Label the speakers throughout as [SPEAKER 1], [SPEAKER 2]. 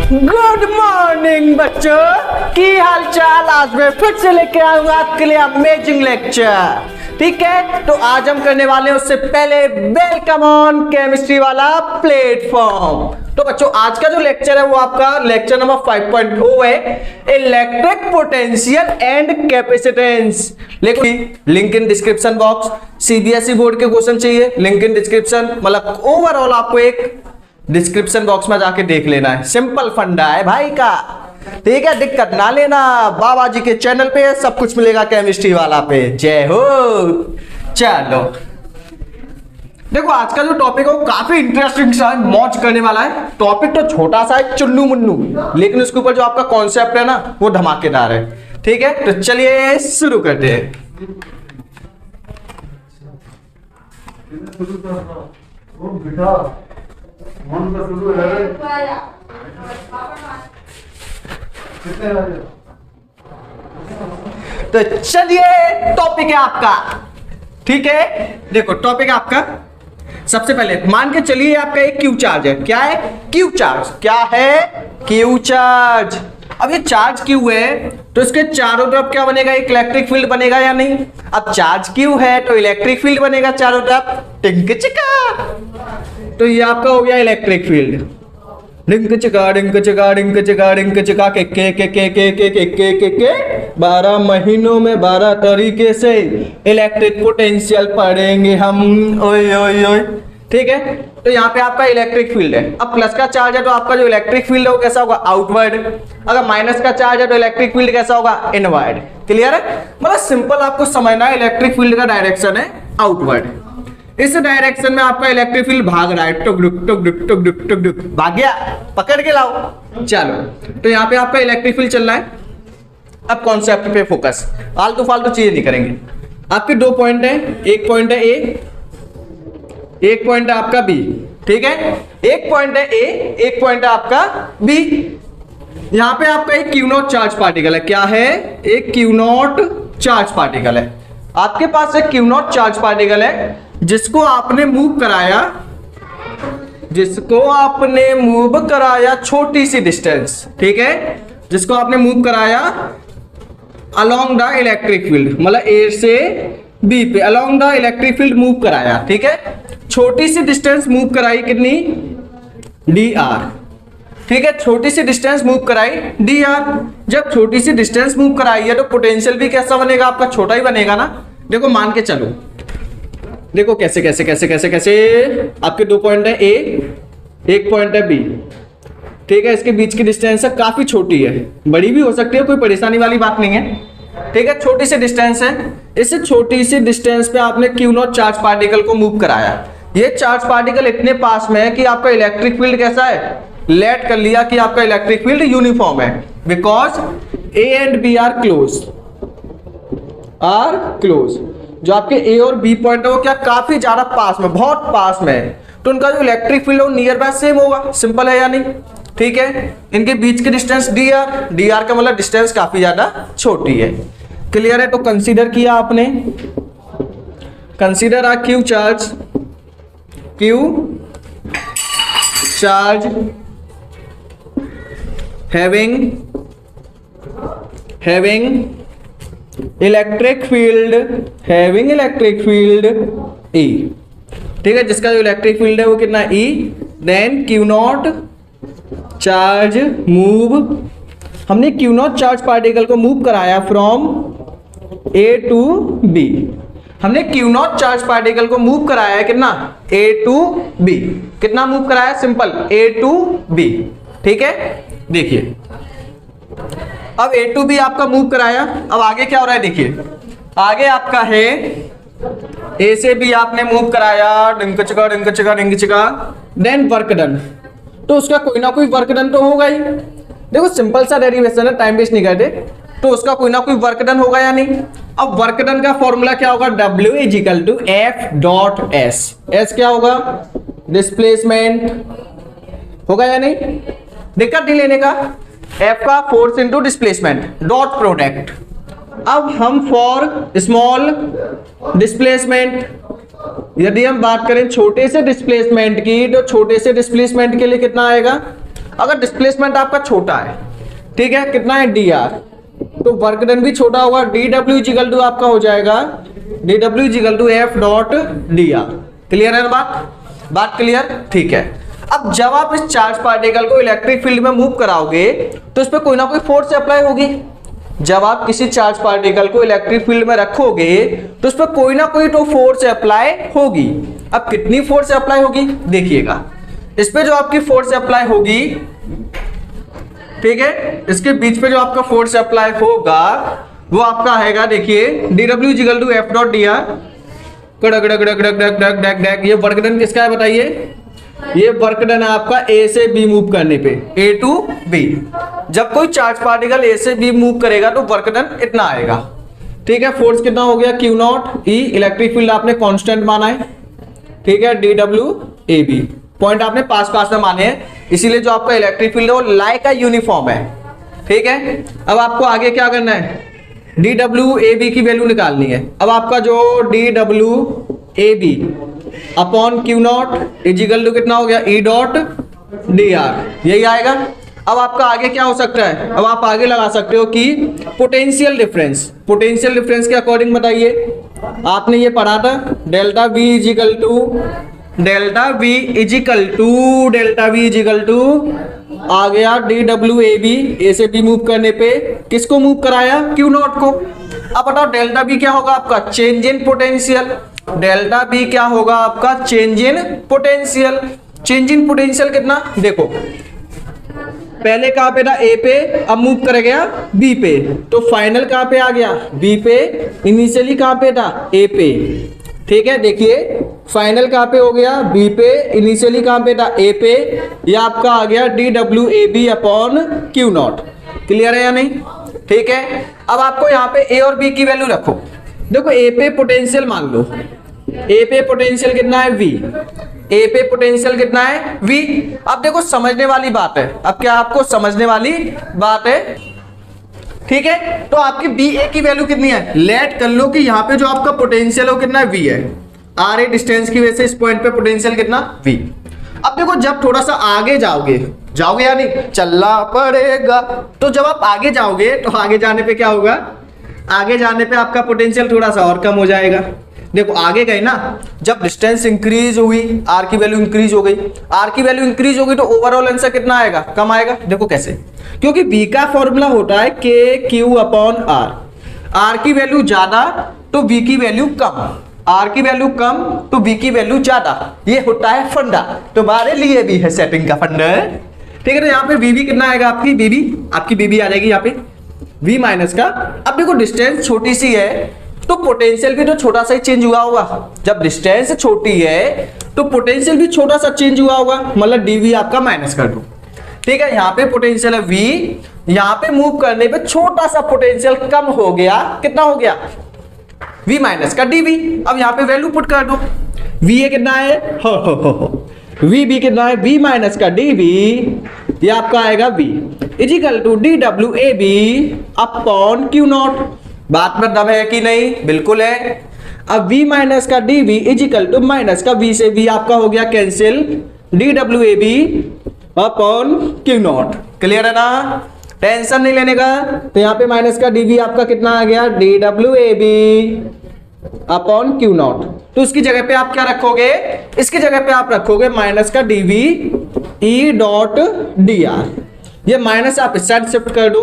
[SPEAKER 1] Good morning बच्चों, की हाल चाल। आज मैं फिर से लेके आऊंगा आपके लिए अमेजिंग लेक्चर। ठीक है, तो आज हम करने वाले हैं उससे पहले वेलकम ऑन केमिस्ट्री वाला प्लेटफॉर्म। तो बच्चों आज का जो लेक्चर है वो आपका लेक्चर नंबर 5.0 है, इलेक्ट्रिक पोटेंशियल एंड कैपेसिटेंस। लेकिन link in description box. CBSE board के क्वेश्चन चाहिए, लिंक इन डिस्क्रिप्शन, मतलब ओवरऑल आपको एक डिस्क्रिप्शन बॉक्स में जाके देख लेना है। सिंपल फंडा है भाई का, ठीक है, दिक्कत ना लेना। बाबा जी के चैनल पे सब कुछ मिलेगा केमिस्ट्री वाला पे। जय हो। चलो देखो आज का जो टॉपिक है वो काफी इंटरेस्टिंग सा है, मौज करने वाला है। टॉपिक तो छोटा सा है, चुन्नू मुन्नू, लेकिन उसके ऊपर जो आपका कॉन्सेप्ट है ना वो धमाकेदार है। ठीक है, तो चलिए शुरू करते हैं। तो चलिए टॉपिक है आपका, ठीक है। देखो टॉपिक है आपका, सबसे पहले मान के चलिए आपका एक क्यू चार्ज है। क्या है? Q charge. क्या है? Q charge. अब ये चार्ज क्यू है तो इसके चारों तरफ क्या बनेगा? एक इलेक्ट्रिक फील्ड बनेगा या नहीं? अब चार्ज क्यू है तो इलेक्ट्रिक फील्ड बनेगा चारों तरफ। टिंक चिका, तो ये आपका हो गया इलेक्ट्रिक फील्ड। डिंक चिका डिंक चिका डिंक चिका डिंक चिका के 12 महीनों में 12 तरीके से इलेक्ट्रिक पोटेंशियल पढ़ेंगे हम। ओए ओए ओए, ठीक है। तो यहाँ पे आपका इलेक्ट्रिक फील्ड है। अब प्लस का चार्ज है तो आपका जो इलेक्ट्रिक फील्ड है वो कैसा होगा? आउटवर्ड। अगर माइनस का चार्ज है तो इलेक्ट्रिक फील्ड कैसा होगा? इनवर्ड। क्लियर है? मतलब सिंपल आपको समझना है, इलेक्ट्रिक फील्ड का डायरेक्शन है आउटवर्ड। इस डायरेक्शन में आपका इलेक्ट्रिक फील्ड भाग रहा है, टुक डुक टुक डुक टुक डुक टुक डुक, भाग गया, पकड़ के लाओ। चलो तो यहाँ पे आपका इलेक्ट्रिक फील्ड चल रहा है। अब कॉन्सेप्ट पे फोकस, फालतू फालतू चीजें नहीं करेंगे। आपके दो पॉइंट है, एक पॉइंट है ए, एक पॉइंट है आपका बी। ठीक है, एक पॉइंट है ए, एक पॉइंट है आपका बी। यहाँ पे आपका एक क्यू नॉट चार्ज पार्टिकल है। क्या है? एक क्यू नॉट चार्ज पार्टिकल है। आपके पास एक क्यू नॉट चार्ज पार्टिकल है जिसको आपने मूव कराया, जिसको आपने मूव कराया छोटी सी डिस्टेंस। ठीक है, जिसको आपने मूव कराया अलोंग द इलेक्ट्रिक फील्ड, मतलब ए से बी पे along the electric field move कराया। ठीक है, छोटी सी डिस्टेंस मूव कराई, कितनी? D R. ठीक है, छोटी सी डिस्टेंस मूव कराई डी आर। जब छोटी सी डिस्टेंस मूव कराई है तो पोटेंशियल भी कैसा बनेगा? आपका छोटा ही बनेगा ना। देखो मान के चलो, देखो कैसे कैसे कैसे कैसे कैसे आपके दो पॉइंट है ए, एक पॉइंट है बी। ठीक है, इसके बीच की डिस्टेंस है काफी छोटी है, बड़ी भी हो सकती है, कोई परेशानी वाली बात नहीं है। ठीक है, छोटी सी डिस्टेंस है। इस छोटी सी डिस्टेंस पे आपने क्यू नॉट चार्ज पार्टिकल को मूव कराया। ये चार्ज पार्टिकल इतने पास में है कि आपका इलेक्ट्रिक फील्ड कैसा है? लेट कर लिया कि आपका इलेक्ट्रिक फील्ड यूनिफॉर्म है, because A and B are close, are close. जो आपके ए और बी पॉइंट है वो क्या काफी ज्यादा पास में, बहुत पास में है, तो उनका जो इलेक्ट्रिक फील्ड है वो नियर बाय सेम होगा। सिंपल है या नहीं? ठीक है, इनके बीच की distance D R, D R का मतलब डिस्टेंस काफी ज्यादा छोटी है। क्लियर है? तो कंसीडर किया आपने, consider a q charge, q charge having electric field, having electric field E। ठीक है, जिसका जो इलेक्ट्रिक फील्ड है वो कितना? E। Then q not charge move, हमने क्यू नॉट चार्ज पार्टिकल को मूव कराया फ्रॉम A टू B। हमने क्यू नॉट चार्ज पार्टिकल को मूव कराया है कितना? A to B। कितना मूव कराया? Simple, A to B। ठीक है, देखिए अब A टू B आपका मूव कराया। अब आगे क्या हो रहा है? देखिए आगे आपका है A से B आपने मूव कराया, डिंक चिका डिंक चिका डिंक चिका, देन वर्क डन। तो उसका कोई ना कोई वर्क डन तो होगा ही। देखो सिंपल सा डेरिवेशन है, टाइम वेस्ट नहीं करते, तो उसका कोई ना कोई वर्क डन होगा या नहीं? अब वर्क डन का फॉर्मूला क्या होगा? W equal to F dot S। S क्या होगा? डिस्प्लेसमेंट होगा या नहीं? दिक्कत नहीं लेने का। F का force into displacement dot product. अब हम फॉर स्मॉल डिस्प्लेसमेंट, यदि हम बात करें छोटे से डिस्प्लेसमेंट की, तो छोटे से डिस्प्लेसमेंट के लिए कितना आएगा? अगर डिस्प्लेसमेंट आपका छोटा है, ठीक है, कितना है dr, तो वर्क डन भी छोटा होगा, dw इक्वल टू आपका हो जाएगा dw equal to f dot dr। Clear है ना बात क्लियर? ठीक है। अब जब आप इस चार्ज पार्टिकल को इलेक्ट्रिक फील्ड में मूव कराओगे तो इस पर कोई ना कोई फोर्स अप्लाई होगी। जब आप किसी चार्ज पार्टिकल को इलेक्ट्रिक फील्ड में रखोगे तो उस पर कोई ना कोई तो फोर्स अप्लाई होगी। अब कितनी फोर्स अप्लाई होगी देखिएगा, इस पे जो आपकी फोर्स अप्लाई होगी, ठीक है, इसके बीच पे जो आपका फोर्स अप्लाई होगा वो आपका आएगा, देखिए dw equal to f dot dr। ये वर्क डन किसका है बताइए? ये वर्क डन है आपका ए से बी मूव करने पे, ए टू बी। जब कोई चार्ज पार्टिकल ए से बी मूव करेगा तो वर्क डन इतना आएगा, ठीक है। फोर्स कितना हो गया? Q not E, electric field आपने कांस्टेंट माना है, ठीक है, dw ए बी, पॉइंट आपने पास में माने हैं, इसीलिए जो आपका इलेक्ट्रिक फील्ड है वो लाइक का यूनिफॉर्म है, ठीक है। अब आपको आगे क्या करना है? dw ए बी की वैल्यू निकालनी है। अब आपका जो dw A B upon q not equal to कितना हो गया? ई डॉट डी आर, यही आएगा। अब आपका आगे क्या हो सकता है? अब आप आगे लगा सकते हो कि पोटेंशियल डिफरेंस के अकॉर्डिंग बताइए, आपने ये पढ़ा था डेल्टा वी इजिकल टू आ गया dw ए बी, ए से बी मूव करने पे किसको मूव कराया? क्यू नॉट को। अब बताओ डेल्टा बी क्या होगा आपका? Change in potential. Delta B क्या होगा आपका? Change in potential. Change in potential कितना? देखो पहले कहां पे था? ए पे, अब मूव कर गया बी पे, तो फाइनल कहां पे आ गया? बी पे। इनिशियली कहां पे था? ए पे, ठीक है। देखिए फाइनल कहां पे हो गया? बी पे। इनिशियली कहां पे था? ए पे। यह आपका आ गया dw A B upon q not. Clear है या नहीं? ठीक है। अब आपको यहाँ पे ए और बी की वैल्यू रखो। देखो ए पे पोटेंशियल मान लो, ए पे पोटेंशियल कितना है? वी। ए पे पोटेंशियल कितना है? वी। अब देखो समझने वाली बात है, अब क्या आपको समझने वाली बात है, ठीक है। तो आपकी बी ए की वैल्यू कितनी है? लेट कर लो कि यहाँ पे जो आपका पोटेंशियल हो कितना है? वी है। आर ए डिस्टेंस की वजह से इस पॉइंट पे पोटेंशियल कितना? वी। अब देखो जब थोड़ा सा आगे जाओगे या नहीं? चलना पड़ेगा। तो जब आप आगे जाओगे तो आगे जाने पे क्या होगा? आगे जाने पे आपका पोटेंशियल थोड़ा सा और कम हो जाएगा। देखो आगे गए ना, जब डिस्टेंस इंक्रीज हुई, आर की वैल्यू इंक्रीज हो गई, आर की वैल्यू इंक्रीज होगी तो ओवरऑल आंसर कितना आएगा? कम आएगा। देखो कैसे? क्योंकि बी का फॉर्मूला होता है के क्यू अपॉन आर। आर की वैल्यू ज्यादा तो बी की वैल्यू कम, आर की वैल्यू कम तो बी की वैल्यू ज्यादा। ये होता है फंडा, तुम्हारे लिए भी है सेटिंग का फंडा, ठीक है। तो यहाँ पे बीबी कितना आएगा? आपकी बीबी आ जाएगी यहाँ पे v माइनस का। अब देखो डिस्टेंस छोटी सी है तो पोटेंशियल भी तो छोटा सा ही चेंज हुआ होगा। जब डिस्टेंस छोटी है तो पोटेंशियल भी छोटा सा चेंज हुआ होगा, मतलब dv आपका माइनस कर दो, ठीक है। यहाँ पे पोटेंशियल है v, यहाँ पे मूव करने पे छोटा सा पोटेंशियल कम हो गया, कितना हो गया? v माइनस का dv। अब यहाँ पे वैल्यू पुट कर दो, v ए कितना है? v b कितना है? v माइनस का dv, ये आपका आएगा v equal to dw A B upon q not. बात में दम है कि नहीं? बिल्कुल है। अब v माइनस का dv इजिकल टू माइनस का v से v आपका हो गया cancel, dw A B upon q not. Clear है ना? टेंशन नहीं लेने का। तो यहाँ पे माइनस का dv आपका कितना आ गया? dw A B upon q not. तो इसकी जगह पे आप क्या रखोगे? इसकी जगह पे आप रखोगे माइनस का dv ई डॉट dr। ये माइनस आप इस साइड शिफ्ट कर दो।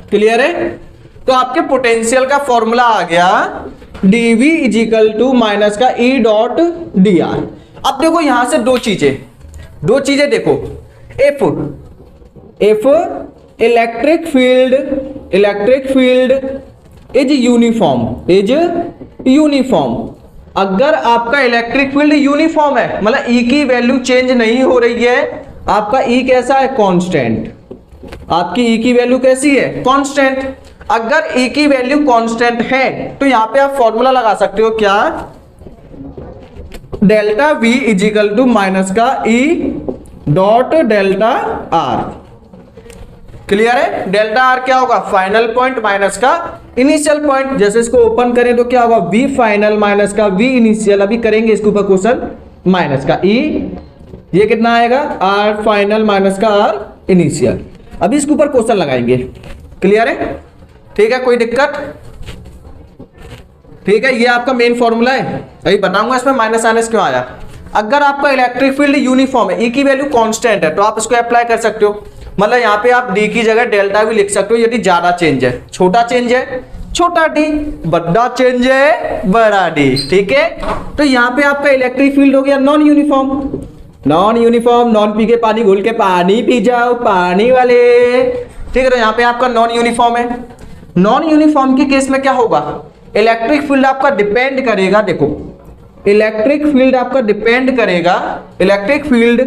[SPEAKER 1] क्लियर है? तो आपके पोटेंशियल का फॉर्मूला आ गया dv इजिकल टू माइनस का ई डॉट dr। अब देखो यहां से दो चीजें देखो, if electric field is uniform. अगर आपका इलेक्ट्रिक फील्ड यूनिफॉर्म है, मतलब ई की वैल्यू चेंज नहीं हो रही है, आपका ई कैसा है? कांस्टेंट। आपकी ई की वैल्यू कैसी है? कांस्टेंट। अगर ई की वैल्यू कांस्टेंट है तो यहां पे आप फॉर्मूला लगा सकते हो, क्या? Delta V equal to minus का E dot delta R. Clear है? डेल्टा आर क्या होगा? फाइनल पॉइंट माइनस का इनिशियल पॉइंट। जैसे इसको ओपन करें तो क्या होगा? वी फाइनल माइनस का वी इनिशियल। अभी करेंगे इसके ऊपर क्वेश्चन, माइनस का ई ये कितना आएगा आर फाइनल माइनस का आर इनिशियल। अभी इसके ऊपर क्वेश्चन लगाएंगे, क्लियर है? ठीक है, कोई दिक्कत? ठीक है, ये आपका मेन फॉर्मूला है, अभी बताऊंगा इसमें माइनस माइनस क्यों आया। अगर आपका इलेक्ट्रिक फील्ड यूनिफॉर्म है, ई की वैल्यू कांस्टेंट है, तो आप इसको अप्लाई कर सकते हो। मतलब यहाँ पे आप डी की जगह डेल्टा भी लिख सकते हो यदि ज्यादा चेंज है, छोटा चेंज है छोटा डी, बड़ा चेंज है बड़ा डी। ठीक है, तो यहाँ पे आपका इलेक्ट्रिक फील्ड हो गया non uniform. Non uniform, non P के पानी घोल के पानी पी जाओ पानी वाले। ठीक है, तो यहाँ पे आपका नॉन यूनिफॉर्म है। नॉन यूनिफॉर्म के केस में क्या होगा, इलेक्ट्रिक फील्ड आपका डिपेंड करेगा, देखो इलेक्ट्रिक फील्ड आपका डिपेंड करेगा, electric field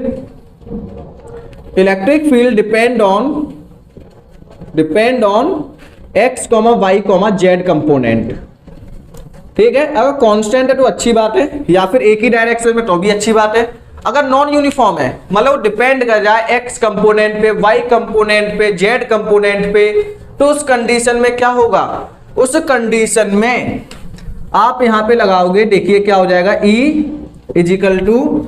[SPEAKER 1] depend on x, y, z component. ठीक है, अगर कांस्टेंट है तो अच्छी बात है, या फिर एक ही डायरेक्शन में तो भी अच्छी बात है। अगर नॉन यूनिफॉर्म है, मतलब डिपेंड कर जाए x कंपोनेंट पे, y कंपोनेंट पे, z कंपोनेंट पे, तो उस कंडीशन में क्या होगा, उस कंडीशन में आप यहां पे लगाओगे, देखिए क्या हो जाएगा, E इजिकल टू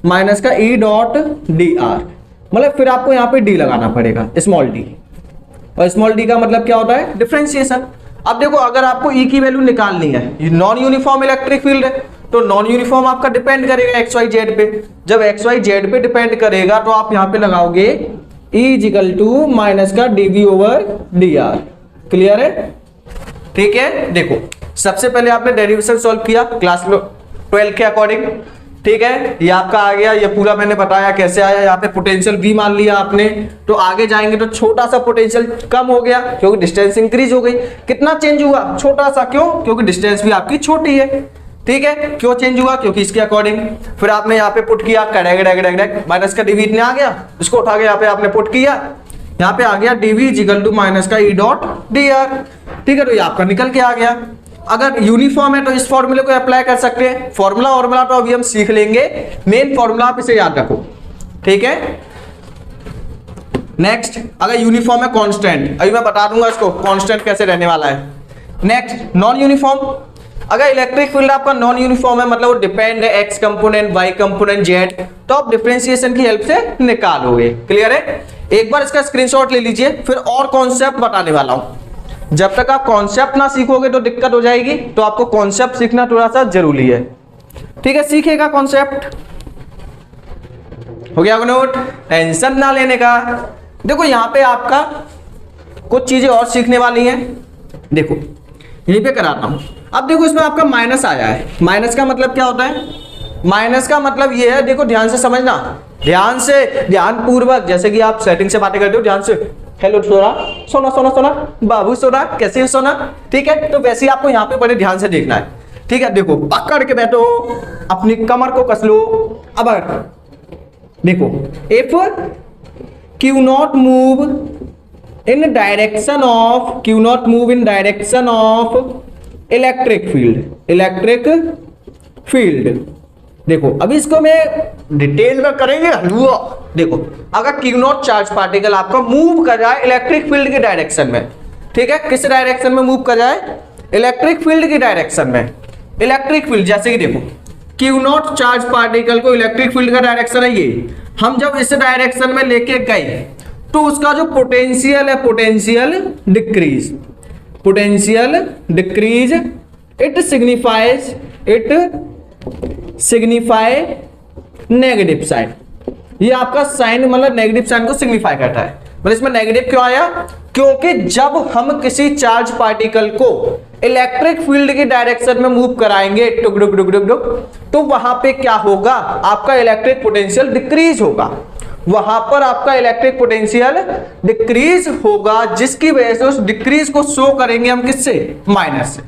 [SPEAKER 1] माइनस का E डॉट डी आर। मतलब फिर आपको यहां पे D लगाना पड़ेगा, स्मॉल d, और स्मॉल d का मतलब क्या होता है, डिफरेंशिएशन। अब देखो अगर आपको E की वैल्यू निकालनी है, नॉन यूनिफॉर्म इलेक्ट्रिक फील्ड है, तो नॉन यूनिफॉर्म आपका डिपेंड करेगा एक्स वाई जेड पे। जब एक्स वाई जेड पे डिपेंड करेगा तो आप यहां पे लगाओगे E इजिकल टू माइनस का dv ओवर dr। क्लियर है? ठीक है, देखो सबसे पहले आपने डेरिवेशन सॉल्व किया क्लास 12 के अकॉर्डिंग। ठीक है, ये आपका आ गया, ये पूरा मैंने बताया कैसे आया। यहाँ पे पोटेंशियल V मान लिया आपने, तो आगे जाएंगे तो छोटा सा पोटेंशियल कम हो गया क्योंकि डिस्टेंस इंक्रीज हो गई। कितना चेंज हुआ, छोटा सा, क्यों? क्योंकि डिस्टेंस भी आपकी छोटी है। ठीक है, क्यों चेंज हुआ, क्योंकि इसके अकॉर्डिंग। फिर आपने यहाँ पे पुट किया, माइनस का dv इतने आ गया, इसको उठा के यहाँ पे आपने पुट किया, यहाँ पे आ गया dv इक्वल टू माइनस का E डॉट dr। ठीक है, तो ये आपका निकल के आ गया। अगर यूनिफॉर्म है तो इस फॉर्मूले को अप्लाई कर सकते हैं। फॉर्मूला तो अभी हम सीख लेंगे, मेन फॉर्मूला आप इसे याद रखो। ठीक है, नेक्स्ट, अगर यूनिफॉर्म है कांस्टेंट, अभी मैं बता दूंगा इसको कांस्टेंट कैसे रहने वाला है। नेक्स्ट, नॉन यूनिफॉर्म, अगर इलेक्ट्रिक फील्ड आपका नॉन यूनिफॉर्म है, मतलब वो डिपेंड है X component, Y component, Z, तो आप डिफरेंशिएशन की हेल्प से निकालोगे। क्लियर है? एक बार इसका स्क्रीनशॉट ले लीजिए, फिर और कॉन्सेप्ट बताने वाला हूं। जब तक आप कॉन्सेप्ट ना सीखोगे तो दिक्कत हो जाएगी, तो आपको कॉन्सेप्ट सीखना थोड़ा सा जरूरी है। ठीक है, सीखेगा कॉन्सेप्ट, हो गया नोट, टेंशन ना लेने का। देखो यहां पे आपका कुछ चीजें और सीखने वाली हैं, देखो यहीं पे कराता हूं। अब देखो इसमें आपका माइनस आया है, माइनस का मतलब क्या होता है, माइनस का मतलब ये है, देखो ध्यान से समझना, ध्यान पूर्वक, जैसे कि आप सेटिंग से बातें करते हो, ध्यान से, हेलो सोना बाबू सोना, कैसे है सोना? ठीक है, तो वैसे ही आपको यहाँ पे बड़े ध्यान से देखना है। ठीक है, देखो पकड़ के बैठो, अपनी कमर को कस लो। अब देखो, if Q not move in direction of electric field, देखो अभी इसको मैं डिटेल में करेंगे हलवा। देखो अगर क्यू नॉट चार्ज पार्टिकल आपका मूव कर रहा है इलेक्ट्रिक फील्ड की डायरेक्शन में, ठीक है, किस डायरेक्शन में मूव कर रहा है, इलेक्ट्रिक फील्ड की डायरेक्शन में। इलेक्ट्रिक फील्ड जैसे कि देखो क्यू नॉट चार्ज पार्टिकल को इलेक्ट्रिक फील्ड का डायरेक्शन है ये, हम जब इस डायरेक्शन में लेके गए तो उसका जो पोटेंशियल है, potential decrease, it signify negative sign. ये आपका साइन मतलब नेगेटिव साइन को सिग्निफाई करता है। मतलब इसमें नेगेटिव क्यों आया, क्योंकि जब हम किसी चार्ज पार्टिकल को इलेक्ट्रिक फील्ड की डायरेक्शन में मूव कराएंगे टुक टुक टुक टुक टुक, तो वहां पे क्या होगा, आपका इलेक्ट्रिक पोटेंशियल डिक्रीज होगा। वहां पर आपका इलेक्ट्रिक पोटेंशियल डिक्रीज होगा, जिसकी वजह से उस डिक्रीज को शो करेंगे हम किससे, माइनस से।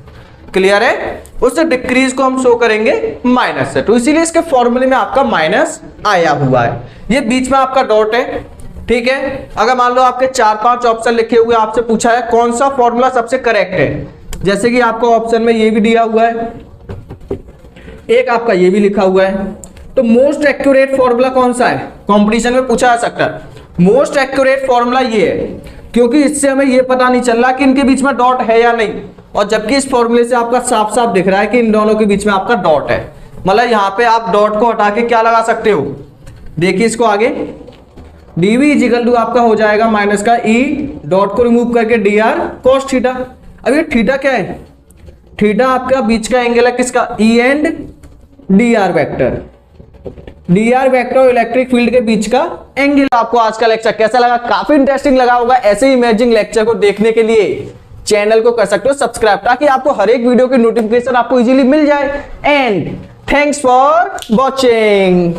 [SPEAKER 1] क्लियर है? उस डिक्रीज को हम शो करेंगे माइनस से, तो इसीलिए इसके फॉर्मूले में आपका माइनस आया हुआ है। ये बीच में आपका डॉट है। ठीक है, अगर मान लो आपके 4-5 ऑप्शन लिखे हुए, आपसे पूछा है कौन सा फॉर्मूला सबसे करेक्ट है, जैसे कि आपको ऑप्शन में ये भी दिया हुआ है, एक आपका ये भी लिखा हुआ है, तो मोस्ट एक्यूरेट फॉर्मूला कौन सा है, कंपटीशन में पूछा जा सकता है। मोस्ट एक्यूरेट फॉर्मूला ये है, क्योंकि इससे हमें ये पता नहीं चल रहा कि इनके बीच में डॉट है या नहीं, और जबकि इस फॉर्मूले से आपका साफ साफ दिख रहा है कि इन दोनों के बीच में आपका डॉट है। मतलब यहाँ पे आप डॉट को हटा के क्या लगा सकते हो, देखिए इसको आगे, डीवी इज इक्वल टू आपका हो जाएगा माइनस का ई डॉट को रिमूव करके डी आर कॉस थीटा। अब ये थीटा क्या है, थीटा आपका बीच का एंगल है किसका, E and D R vector, D R vector और इलेक्ट्रिक फील्ड के बीच का एंगल। आपको आज का लेक्चर कैसा लगा, काफी इंटरेस्टिंग लगा होगा। ऐसे ही इमेजिंग लेक्चर को देखने के लिए चैनल को कर सकते हो सब्सक्राइब, ताकि आपको हर एक वीडियो की नोटिफिकेशन आपको इजीली मिल जाए। And thanks for watching.